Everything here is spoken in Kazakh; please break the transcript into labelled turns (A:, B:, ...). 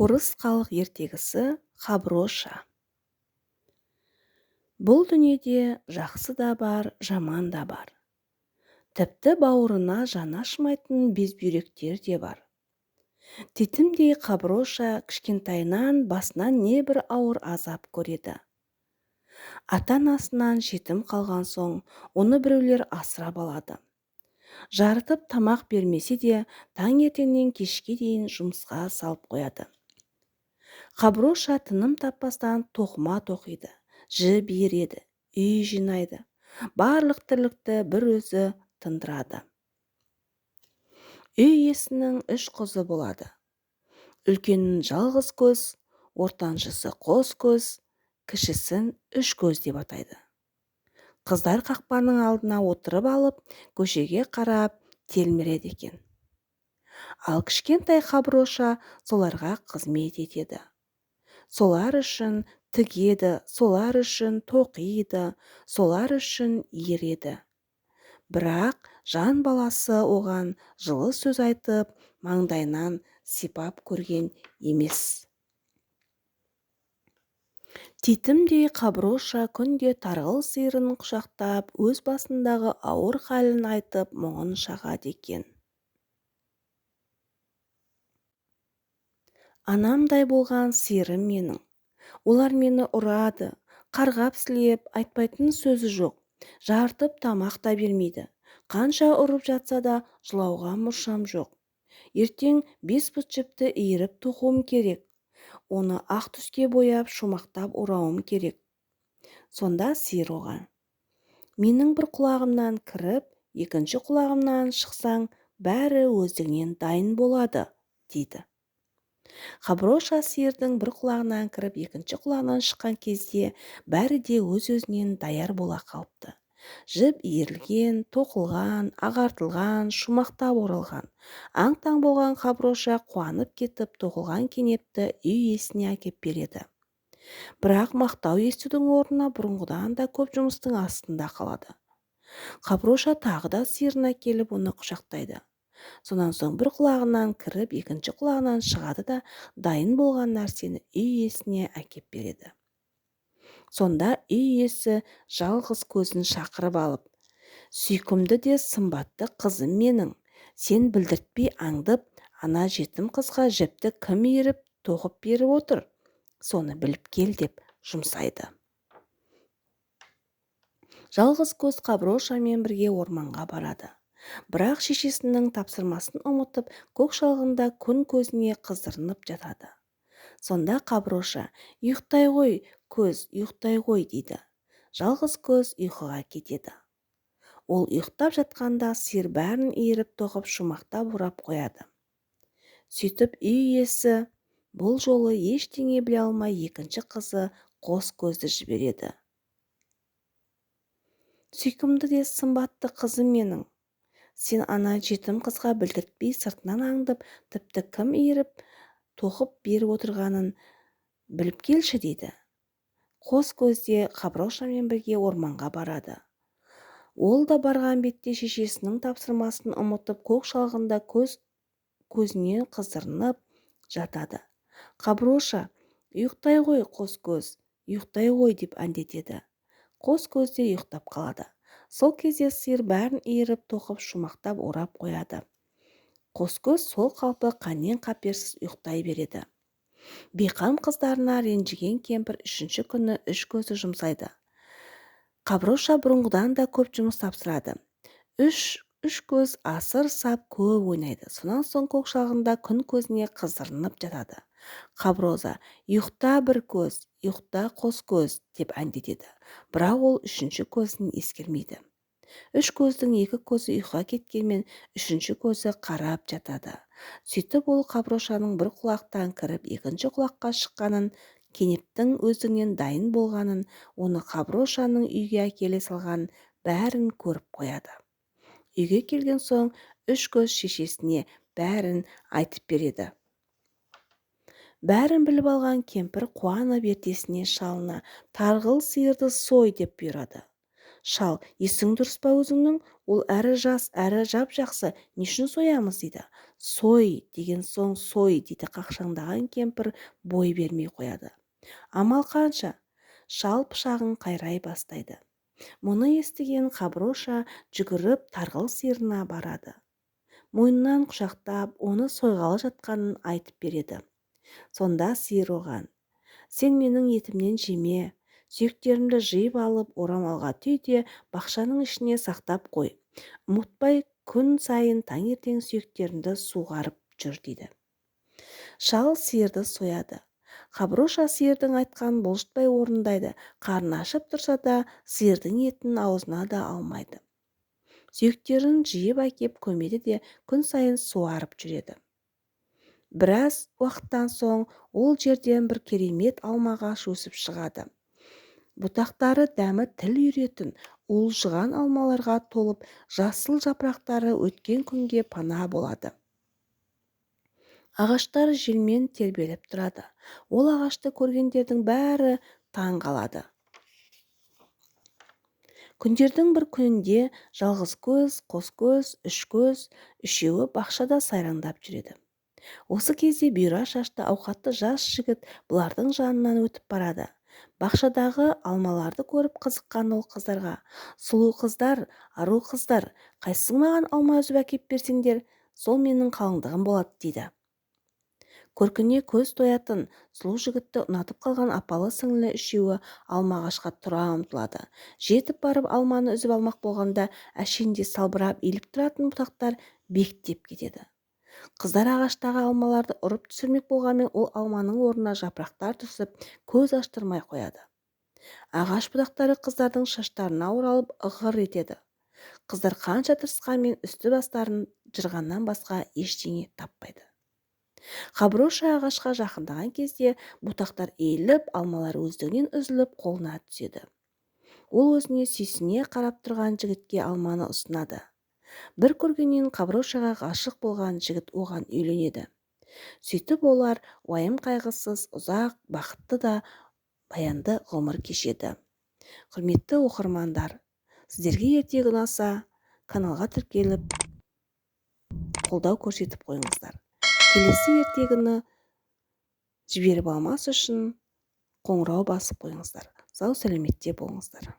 A: Орыс халық ертегісі Хаброша. Бұл дүниеде жақсы да бар, жаман да бар. Тіпті бауырына жаны ашымайтын безбүйректер де бар. Титімдей Хаброша кішкентайынан басынан небір ауыр азап көреді. Ата-анасынан жетім қалған соң, оны біреулер асырап алады. Жарытып тамақ бермесе де, таңертеңнен кешке дейін жұмысқа салып қояды. Хаброша тыным таппастан тоқыма тоқиды, жіп иіреді, үй жинайды. Барлық тірлікті бір өзі тындырады. Үй иесінің 3 қызы болады. Үлкенін жалғыз көз, ортаншысы қос көз, кішісін 3 көз деп атайды. Қыздар қақпаның алдына отырып алып, көшеге қарап телміреді екен. Ал кішкентай Хаброша соларға қызмет етеді. Солар үшін тігеді, солар үшін тоқиды, солар үшін ереді. Бірақ жан баласы оған жылы сөз айтып, маңдайынан сипап көрген емес. Титімдей Хаброша күнде тарғыл сиырын құшақтап, өз басындағы ауыр халін айтып, мұңын шағады екен. Анамдай болған сиырым менің. Олар мені ұрады, қарғап-сілеп, айтпайтын сөзі жоқ. Жартып тамақ та бермейді. Қанша ұрып жатса да жылауға мұршам жоқ. Ертең 5 пұт жіпті иіріп тоқуым керек. Оны ақ түске бояп, шумақтап орауым керек. Сонда сиыр оған: менің бір құлағымнан кіріп, екінші құлағымнан шықсаң, бәрі өздігінен дайын болады, дейді. Хаброша сиырдың бір құлағынан кіріп, екінші құлағынан шыққан кезде бәрі де өз-өзінен даяр бола қалыпты. Жіп иірілген, тоқылған, ағартылған, шумақтап оралған. Аң-таң болған Хаброша қуанып кетіп, тоқылған кенепті үй иесіне әкеп береді. Бірақ мақтау естудің орнына бұрынғыдан да көп жұмыстың астында қалады. Хаброша тағы да сиырын әкеліп, оны құшақтайды. Сонан соң бір құлағынан кіріп, екінші құлағынан шығады да дайын болған нәрсені үй иесіне әкеп береді. Сонда үй иесі жалғыз көзін шақырып алып: сүйкімді де сымбатты қызым менің, сен білдіртпей аңдып, ана жетім қызға жіпті кім иіріп тоқып беріп отыр? Соны біліп кел, деп жұмсайды. Жалғыз көз Хаброшамен бірге орманға барады. Бірақ шешесінің тапсырмасын ұмытып, көк шалғында күн көзіне қыздырынып жатады. Сонда Хаброша: ұйықтай ғой, көз, ұйықтай ғой, дейді. Жалғыз көз ұйқыға кетеді. Ол ұйықтап жатқанда сиыр бәрін иіріп тоқып, шумақтап орап қояды. Сөйтіп үй иесі бұл жолы ештеңе біле алмай екінші қызы қос көзді жібереді. Сүйкімді де сымбатты қызым менің, сен ана жетім қызға білдіртпей сыртынан аңдып, тіпті кім иіріп тоқып беріп отырғанын біліп келші, дейді. Қос көзде Хаброшамен бірге орманға барады. Ол да барған бетте шешесінің тапсырмасын ұмытып, көк шалғында көзіне қыздырынып жатады. Хаброша: ұйықтай ғой, қос көз, ұйықтай ғой, деп әндетеді. Қос көзде ұйықтап қалады. Сол кезде сиыр бәрін иіріп тоқып, шумақтап орап қояды. Қос көз сол қалпы қаннен-қаперсіз ұйықтай береді. Бейқам қыздарына ренжіген кемпір 3-ші күні 3 көзді жұмсайды. Хаброша бұрынғыдан да көп жұмыс тапсырады. Үш көз асыр сап көп ойнайды. Сонан соң көк шалғында күн көзіне қыздырынып жатады. Хаброза: ұйықта бір көз, ұйықта қос көз, деп әндетеді. Бірақ ол 3-ші көзін ескермейді. 3 көздің 2 көзі ұйқыға кеткенмен, 3-ші көзі қарап жатады. Сөйтіп ол Хаброшаның бір құлақтан кіріп, екінші құлаққа шыққанын, кенептің өздігінен дайын болғанын, оны Хаброшаның үйге әкеле салғанын бәрін көріп қояды. Үйге келген соң 3 көз шешесіне бәрін айтып береді. Бәрін біліп алған кемпір қуанып ертесіне шалына тарғыл сиырды сой, деп бұйырады. Шал: есің дұрыс па өзіңнің? Ол әрі жас, әрі жап-жақсы, не үшін соямыз дейді. Сой деген соң сой дейді қақшаңдаған кемпір бой бермей қояды. Амал қанша? Шал пышағын қайрай бастайды. Мұны естіген Хаброша жүгіріп тарғыл сиырына барады. Мойнынан құшақтап, оны сойғалы жатқанын айтып береді. Сонда сиыр оған: сен менің етімнен жеме, сүйектерімді жиып алып орамалға түй де бақшаның ішіне сақтап қой. Ұмытпай күн сайын таңертең сүйектерімді суғарып жүр дейді. Шал сиырды сояды. Хаброша сиырдың айтқанын бұлжытпай орындайды. Қарны ашып тұрса да, сиырдың етін аузына да алмайды. Сүйектерін жиып әкеп көмеді де күн сайын суарып жүреді. Біраз уақыттан соң ол жерден бір керемет алмағаш өсіп шығады. Бұтақтары дәмі тіл үйретін, уылжыған алмаларға толып, жасыл жапырақтары өткен күнге пана болады. Ағаштар желмен тербеліп тұрады. Ол ағашты көргендердің бәрі таң қалады. Күндердің бір күнінде жалғыз көз, қос көз, үш көз, үшеуі бақшада сайраңдап жүреді. Осы кезде бұйра шашты ауқатты жас жігіт бұлардың жанынан өтіп барады. Бақшадағы алмаларды көріп қызыққан ол қыздарға: сұлу қыздар, ару қыздар, қайсың маған алма үзіп әкеп берсеңдер, сол менің қалыңдығым болады дейді. Көркіне көз тоятын сұлу жігітті ұнатып қалған апалы-сіңлі үшеуі алма ағашқа тұра ұмтылады. Жетіп барып алманы үзіп алмақ болғанда, әшейінде салбырап иіліп тұратын бұтақтар бектеп кетеді. Қыздар ағаштағы алмаларды ұрып түсірмек болғанмен, ол алманың орнына жапырақтар түсіп, көз аштырмай қояды. Ағаш бұтақтары қыздардың шаштарына оралып ығыр етеді. Қыздар қанша тырысқанмен үсті бастарын жырғаннан басқа ештеңе таппайды. Хаброша ағашқа жақындаған кезде бұтақтар иіліп, алмалар өздігінен үзіліп қолына түседі. Ол өзіне сүйсіне қарап тұрған жігітке алманы ұсынады. Бір көргеннен Хаброшаға ғашық болған жігіт оған үйленеді. Сөйтіп олар уайым қайғысыз, ұзақ, бақытты да баянды ғұмыр кешеді. Құрметті оқырмандар, сіздерге ертегі ұнаса, каналға тіркеліп, қолдау көрсетіп қойыңыздар. Келесі ертегіні жіберіп алмас үшін қоңырау басып қойыңыздар. Сау сәлеметте болыңыздар.